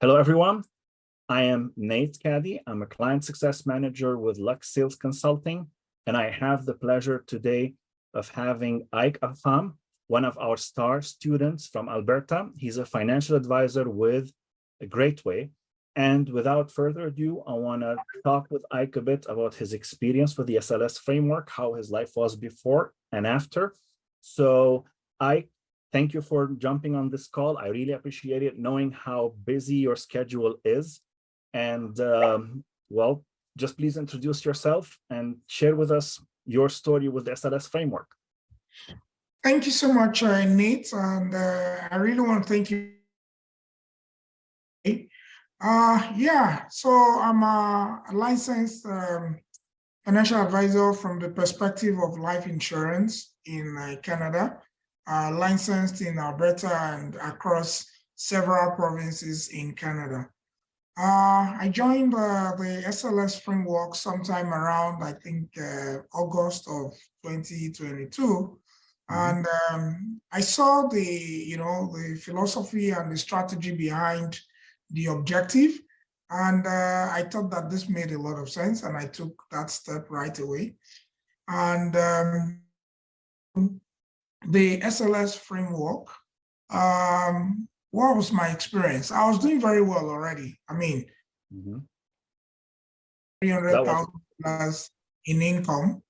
Hello, everyone. I am Nate Caddy. I'm a client success manager with Lux Sales Consulting, and I have the pleasure today of having Ike Afam, one of our star students from Alberta. He's a financial advisor with Greatway. And without further ado, I want to talk with Ike a bit about his experience with the SLS framework, how his life was before and after. So, Ike, thank you for jumping on this call. I really appreciate it, knowing how busy your schedule is. And well, just please introduce yourself and share with us your story with the SLS framework. Thank you so much, Nate. And I really want to thank you. So I'm a licensed financial advisor from the perspective of life insurance in Canada. Licensed in Alberta and across several provinces in Canada. I joined the SLS framework sometime around, I think, August of 2022. And I saw the philosophy and the strategy behind the objective. And I thought that this made a lot of sense. And I took that step right away. And the SLS framework, what was my experience? I was doing very well already. I mean, $300,000 in income,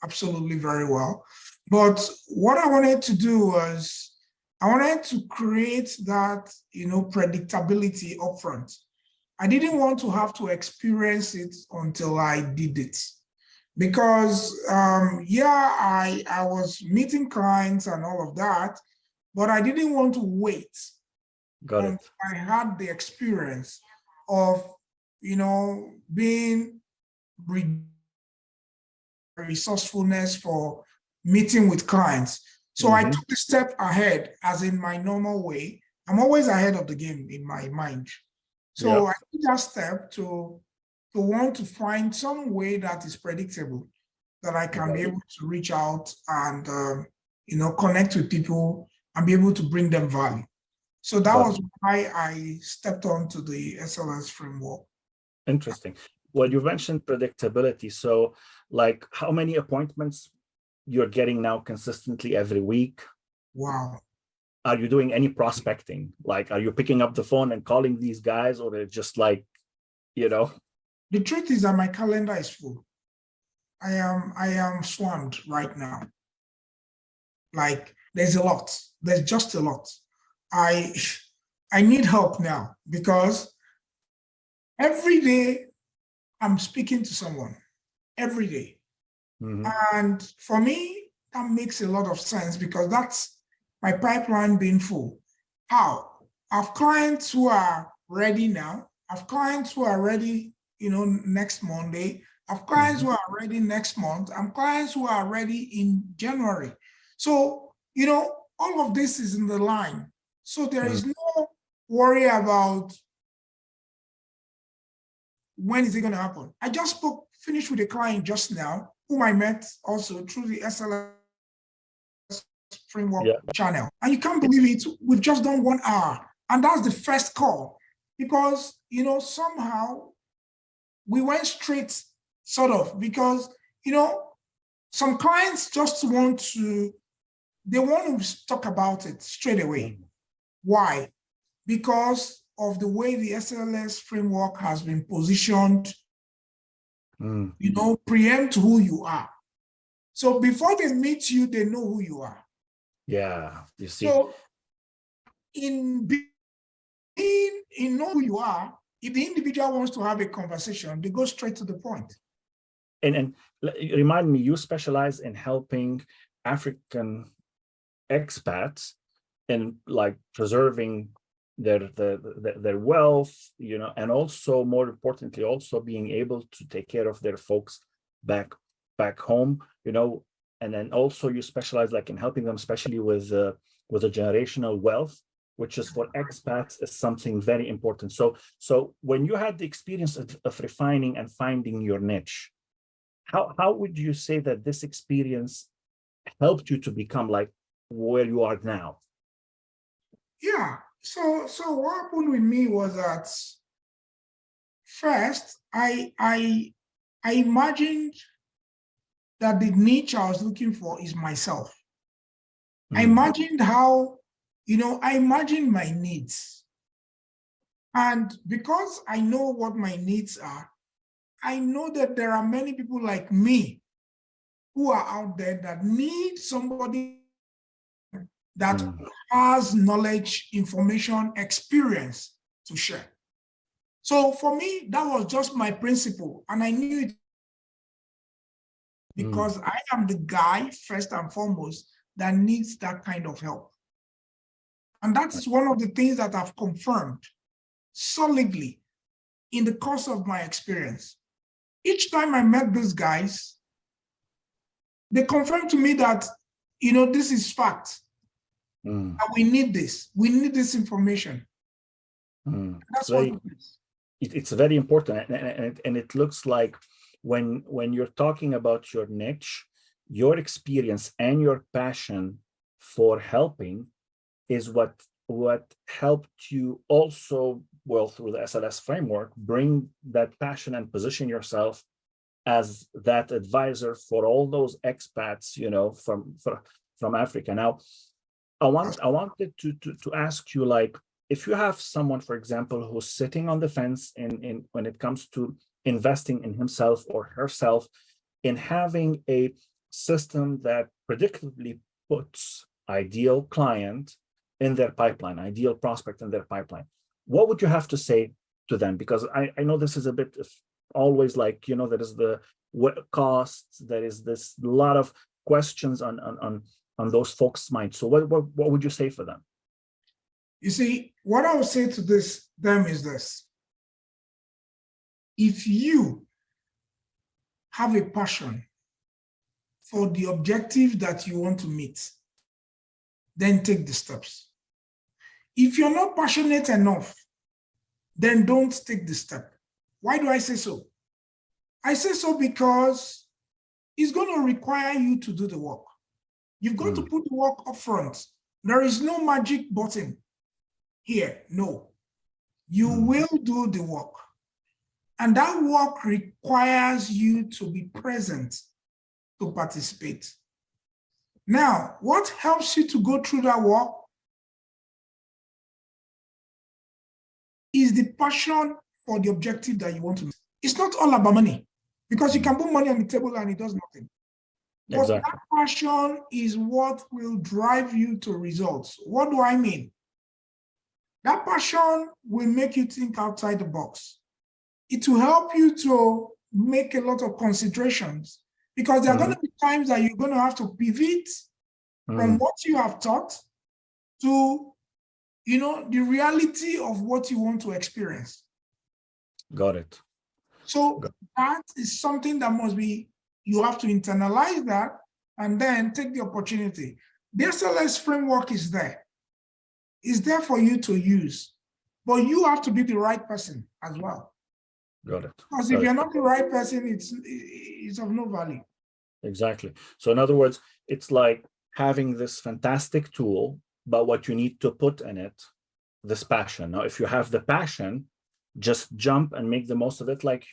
absolutely very well. But what I wanted to do was, I wanted to create that, predictability upfront. I didn't want to have to experience it until I did it. Because, I was meeting clients and all of that, but I didn't want to wait until I had the experience of, being resourcefulness for meeting with clients. So I took the step ahead, as in my normal way. I'm always ahead of the game in my mind. So I took that step to want to find some way that is predictable, that I can be able to reach out and, connect with people and be able to bring them value. So that was why I stepped onto the SLS framework. Interesting. Well, you mentioned predictability. So like how many appointments you're getting now consistently every week? Wow. Are you doing any prospecting? Like, are you picking up the phone and calling these guys, or they're just like, The truth is that my calendar is full. I am swamped right now. Like, there's a lot. There's just a lot. I need help now, because every day I'm speaking to someone, every day. And for me, that makes a lot of sense, because that's my pipeline being full. How? I have clients who are ready now. I have clients who are ready, next Monday. I have clients who are ready next month. I have clients who are ready in January. So, all of this is in the line. So there is no worry about when is it going to happen. I just finished with a client just now, whom I met also through the SLS framework channel. And you can't believe it, we've just done 1 hour. And that's the first call, because, somehow we went straight, sort of, because, some clients just want to talk about it straight away. Why? Because of the way the SLS framework has been positioned, preempt who you are. So before they meet you, they know who you are. Yeah, you see. So in know who you are, if the individual wants to have a conversation, they go straight to the point. And remind me, you specialize in helping African expats in like preserving their wealth, and also, more importantly, also being able to take care of their folks back home, and then also you specialize like in helping them, especially with a generational wealth, which is for expats is something very important. So when you had the experience of refining and finding your niche, how would you say that this experience helped you to become like where you are now? Yeah, So what happened with me was that first I imagined that the niche I was looking for is myself. I imagined how, I imagined my needs. And because I know what my needs are, I know that there are many people like me who are out there that need somebody that has knowledge, information, experience to share. So for me, that was just my principle. And I knew it because I am the guy, first and foremost, that needs that kind of help. And that's one of the things that I've confirmed solidly in the course of my experience. Each time I met these guys, they confirmed to me that, this is fact. That we need this. We need this information. That's what it is. It's very important, and it looks like when you're talking about your niche, your experience and your passion for helping is what helped you also, well, through the SLS framework, bring that passion and position yourself as that advisor for all those expats, from Africa. Now, I wanted to ask you, like, if you have someone, for example, who's sitting on the fence in when it comes to investing in himself or herself, in having a system that predictably puts ideal client in their pipeline, ideal prospect in their pipeline, what would you have to say to them? Because I know this is a bit of always like, there is the costs, there is this lot of questions on those folks' minds. So what would you say for them? You see, what I would say to them is this. If you have a passion for the objective that you want to meet, then take the steps. If you're not passionate enough, then don't take the step. Why do I say so? I say so because it's going to require you to do the work. You've got to put the work up front. There is no magic button here. No. You will do the work. And that work requires you to be present to participate. Now, what helps you to go through that work is the passion for the objective that you want to make. It's not all about money, because you can put money on the table and it does nothing. Exactly. But that passion is what will drive you to results. What do I mean? That passion will make you think outside the box. It will help you to make a lot of considerations, because there are going to be times that you're going to have to pivot from what you have taught to, the reality of what you want to experience. Got it. So that is something that must be, you have to internalize that and then take the opportunity. The SLS framework is there. It's there for you to use, but you have to be the right person as well. Got it. Because if you're not the right person, it's of no value. Exactly. So in other words, it's like having this fantastic tool, but what you need to put in it, this passion. Now, if you have the passion, just jump and make the most of it, like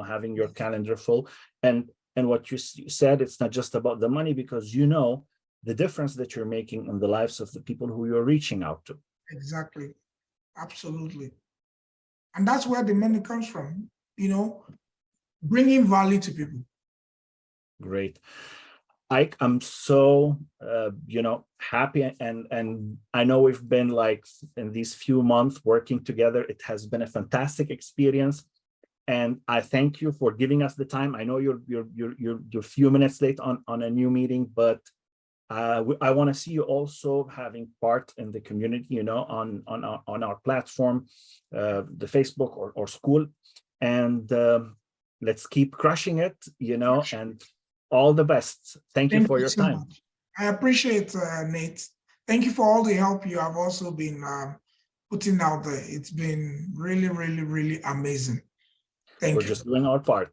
having your calendar full. And what you said, it's not just about the money, because the difference that you're making in the lives of the people who you're reaching out to. Exactly. Absolutely. And that's where the money comes from, bringing value to people. Great. Ike, I'm so, happy. And I know we've been in these few months working together. It has been a fantastic experience. And I thank you for giving us the time. I know you're a few minutes late on a new meeting, but I want to see you also having part in the community, on our platform, the Facebook or school. And let's keep crushing it, and all the best. Thank you for your time. I appreciate Nate. Thank you for all the help you have also been putting out there. It's been really, really, really amazing. Thank you. We're just doing our part.